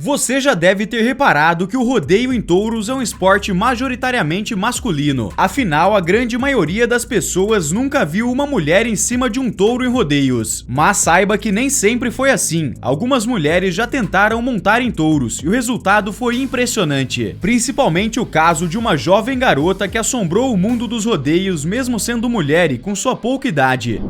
Você já deve ter reparado que o rodeio em touros é um esporte majoritariamente masculino. Afinal, a grande maioria das pessoas nunca viu uma mulher em cima de um touro em rodeios. Mas saiba que nem sempre foi assim. Algumas mulheres já tentaram montar em touros e o resultado foi impressionante. Principalmente o caso de uma jovem garota que assombrou o mundo dos rodeios mesmo sendo mulher e com sua pouca idade.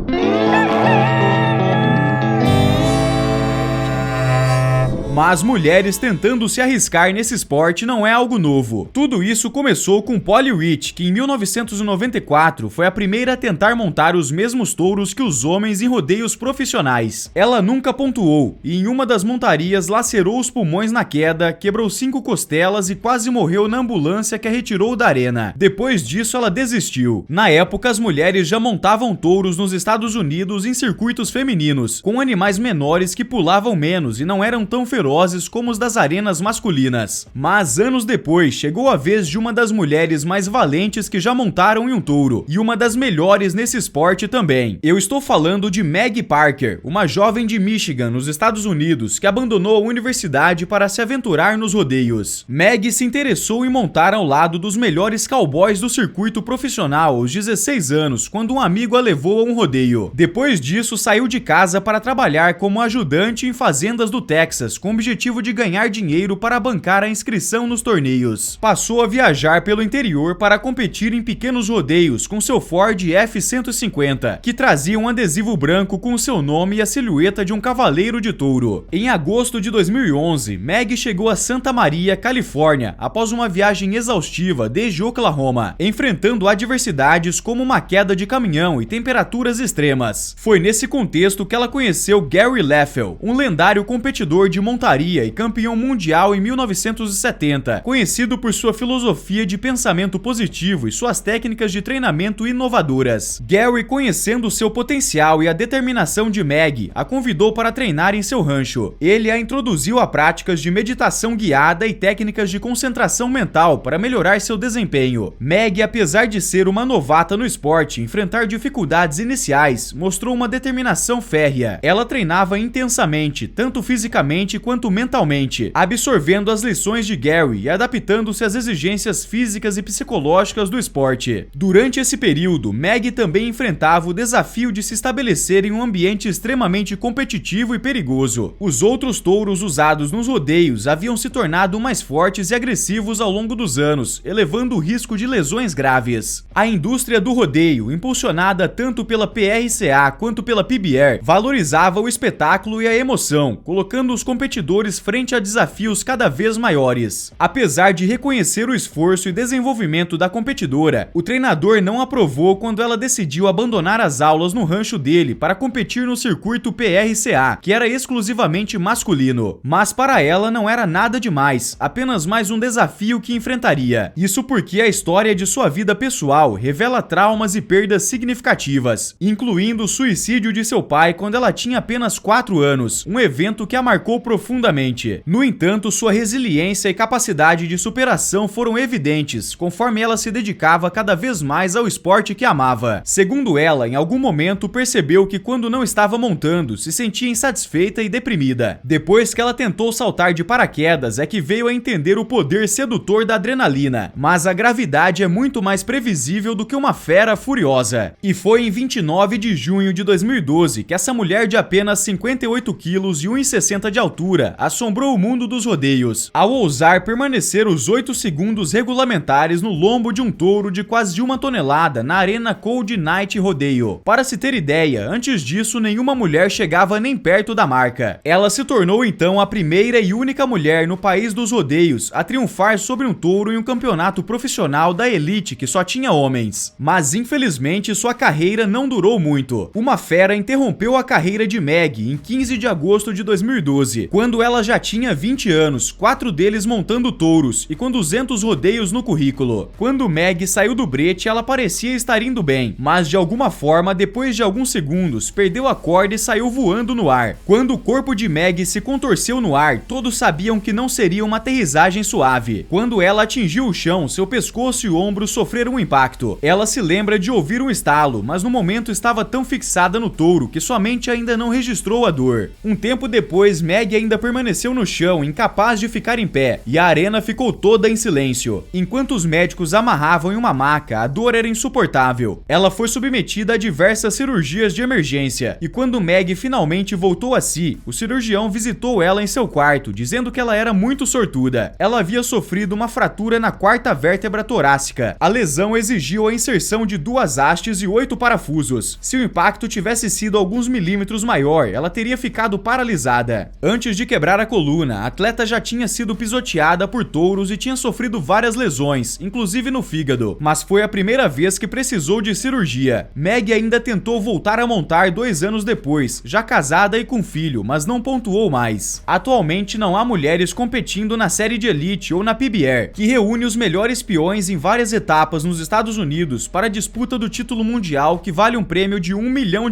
Mas mulheres tentando se arriscar nesse esporte não é algo novo. Tudo isso começou com Polly Rich, que em 1994 foi a primeira a tentar montar os mesmos touros que os homens em rodeios profissionais. Ela nunca pontuou e em uma das montarias lacerou os pulmões na queda, quebrou 5 costelas e quase morreu na ambulância que a retirou da arena. Depois disso ela desistiu. Na época as mulheres já montavam touros nos Estados Unidos em circuitos femininos, com animais menores que pulavam menos e não eram tão ferozes como os das arenas masculinas. Mas anos depois, chegou a vez de uma das mulheres mais valentes que já montaram em um touro, e uma das melhores nesse esporte também. Eu estou falando de Meg Parker, uma jovem de Michigan, nos Estados Unidos, que abandonou a universidade para se aventurar nos rodeios. Meg se interessou em montar ao lado dos melhores cowboys do circuito profissional aos 16 anos, quando um amigo a levou a um rodeio. Depois disso, saiu de casa para trabalhar como ajudante em fazendas do Texas, com o objetivo de ganhar dinheiro para bancar a inscrição nos torneios. Passou a viajar pelo interior para competir em pequenos rodeios com seu Ford F-150, que trazia um adesivo branco com o seu nome e a silhueta de um cavaleiro de touro. Em agosto de 2011, Meg chegou a Santa Maria, Califórnia, após uma viagem exaustiva desde Oklahoma, enfrentando adversidades como uma queda de caminhão e temperaturas extremas. Foi nesse contexto que ela conheceu Gary Leffel, um lendário competidor de montaria e campeão mundial em 1970, conhecido por sua filosofia de pensamento positivo e suas técnicas de treinamento inovadoras. Gary, conhecendo seu potencial e a determinação de Meg, a convidou para treinar em seu rancho. Ele a introduziu a práticas de meditação guiada e técnicas de concentração mental para melhorar seu desempenho. Meg, apesar de ser uma novata no esporte e enfrentar dificuldades iniciais, mostrou uma determinação férrea. Ela treinava intensamente, tanto fisicamente quanto mentalmente, absorvendo as lições de Gary e adaptando-se às exigências físicas e psicológicas do esporte. Durante esse período, Meg também enfrentava o desafio de se estabelecer em um ambiente extremamente competitivo e perigoso. Os outros touros usados nos rodeios haviam se tornado mais fortes e agressivos ao longo dos anos, elevando o risco de lesões graves. A indústria do rodeio, impulsionada tanto pela PRCA quanto pela PBR, valorizava o espetáculo e a emoção, colocando os competidores frente a desafios cada vez maiores. Apesar de reconhecer o esforço e desenvolvimento da competidora, o treinador não aprovou quando ela decidiu abandonar as aulas no rancho dele para competir no circuito PRCA, que era exclusivamente masculino. Mas para ela não era nada demais, apenas mais um desafio que enfrentaria. Isso porque a história de sua vida pessoal revela traumas e perdas significativas, incluindo o suicídio de seu pai quando ela tinha apenas 4 anos, um evento que a marcou profundamente. No entanto, sua resiliência e capacidade de superação foram evidentes, conforme ela se dedicava cada vez mais ao esporte que amava. Segundo ela, em algum momento percebeu que quando não estava montando, se sentia insatisfeita e deprimida. Depois que ela tentou saltar de paraquedas, é que veio a entender o poder sedutor da adrenalina, mas a gravidade é muito mais previsível do que uma fera furiosa. E foi em 29 de junho de 2012 que essa mulher de apenas 58 quilos e 1,60 de altura assombrou o mundo dos rodeios, ao ousar permanecer os 8 segundos regulamentares no lombo de um touro de quase 1 tonelada na Arena Cold Night Rodeio. Para se ter ideia, antes disso nenhuma mulher chegava nem perto da marca. Ela se tornou então a primeira e única mulher no país dos rodeios a triunfar sobre um touro em um campeonato profissional da elite que só tinha homens. Mas infelizmente sua carreira não durou muito. Uma fera interrompeu a carreira de Meg em 15 de agosto de 2012, quando ela já tinha 20 anos, 4 deles montando touros e com 200 rodeios no currículo. Quando Meg saiu do brete, ela parecia estar indo bem, mas de alguma forma, depois de alguns segundos, perdeu a corda e saiu voando no ar. Quando o corpo de Meg se contorceu no ar, todos sabiam que não seria uma aterrissagem suave. Quando ela atingiu o chão, seu pescoço e ombros sofreram um impacto. Ela se lembra de ouvir um estalo, mas no momento estava tão fixada no touro que sua mente ainda não registrou a dor. Um tempo depois, Meg ainda ainda permaneceu no chão, incapaz de ficar em pé, e a arena ficou toda em silêncio. Enquanto os médicos amarravam em uma maca, a dor era insuportável. Ela foi submetida a diversas cirurgias de emergência, e quando Meg finalmente voltou a si, o cirurgião visitou ela em seu quarto, dizendo que ela era muito sortuda. Ela havia sofrido uma fratura na quarta vértebra torácica. A lesão exigiu a inserção de 2 hastes e 8 parafusos. Se o impacto tivesse sido alguns milímetros maior, ela teria ficado paralisada. Antes de quebrar a coluna, a atleta já tinha sido pisoteada por touros e tinha sofrido várias lesões, inclusive no fígado, mas foi a primeira vez que precisou de cirurgia. Meg ainda tentou voltar a montar 2 anos depois, já casada e com filho, mas não pontuou mais. Atualmente não há mulheres competindo na série de elite ou na PBR, que reúne os melhores peões em várias etapas nos Estados Unidos para a disputa do título mundial, que vale um prêmio de $1 milhão.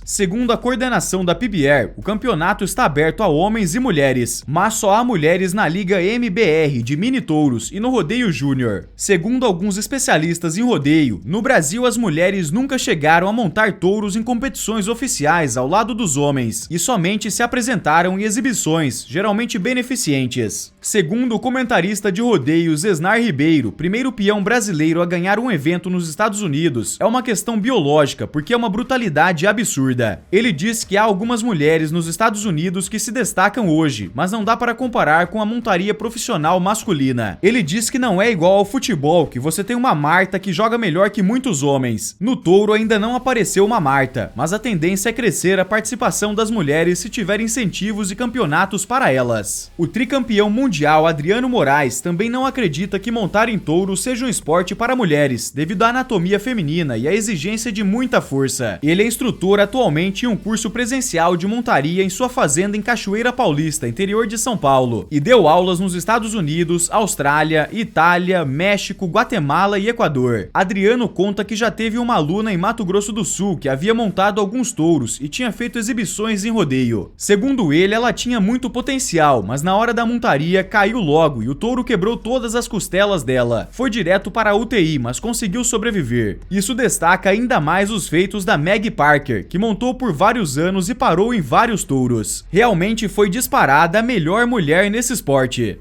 Segundo a coordenação da PBR, o campeonato está aberto a homens e mulheres, mas só há mulheres na Liga MBR de mini touros e no rodeio júnior. Segundo alguns especialistas em rodeio, no Brasil as mulheres nunca chegaram a montar touros em competições oficiais ao lado dos homens e somente se apresentaram em exibições, geralmente beneficentes. Segundo o comentarista de rodeios Esnar Ribeiro, primeiro peão brasileiro a ganhar um evento nos Estados Unidos, é uma questão biológica, porque é uma brutalidade absurda. Ele diz que há algumas mulheres nos Estados Unidos que se destacam hoje, mas não dá para comparar com a montaria profissional masculina. Ele diz que não é igual ao futebol, que você tem uma Marta que joga melhor que muitos homens. No touro ainda não apareceu uma Marta, mas a tendência é crescer a participação das mulheres se tiver incentivos e campeonatos para elas. O tricampeão mundial Adriano Moraes também não acredita que montar em touro seja um esporte para mulheres, devido à anatomia feminina e à exigência de muita força. Ele é instrutor atualmente em um curso presencial de montaria em sua fazenda em Cachoeira Paulista, interior de São Paulo, e deu aulas nos Estados Unidos, Austrália, Itália, México, Guatemala e Equador. Adriano conta que já teve uma aluna em Mato Grosso do Sul que havia montado alguns touros e tinha feito exibições em rodeio. Segundo ele, ela tinha muito potencial, mas na hora da montaria caiu logo e o touro quebrou todas as costelas dela. Foi direto para a UTI, mas conseguiu sobreviver. Isso destaca ainda mais os feitos da Meg Parker, que montou por vários anos e parou em vários touros. Realmente foi disparada a melhor mulher nesse esporte.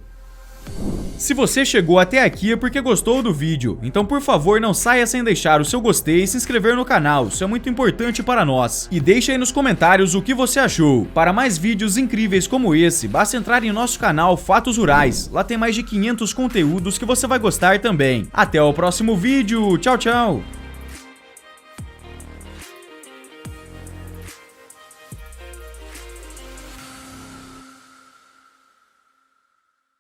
Se você chegou até aqui é porque gostou do vídeo, então por favor não saia sem deixar o seu gostei e se inscrever no canal, isso é muito importante para nós. E deixa aí nos comentários o que você achou. Para mais vídeos incríveis como esse, basta entrar em nosso canal Fatos Rurais, lá tem mais de 500 conteúdos que você vai gostar também. Até o próximo vídeo, tchau, tchau!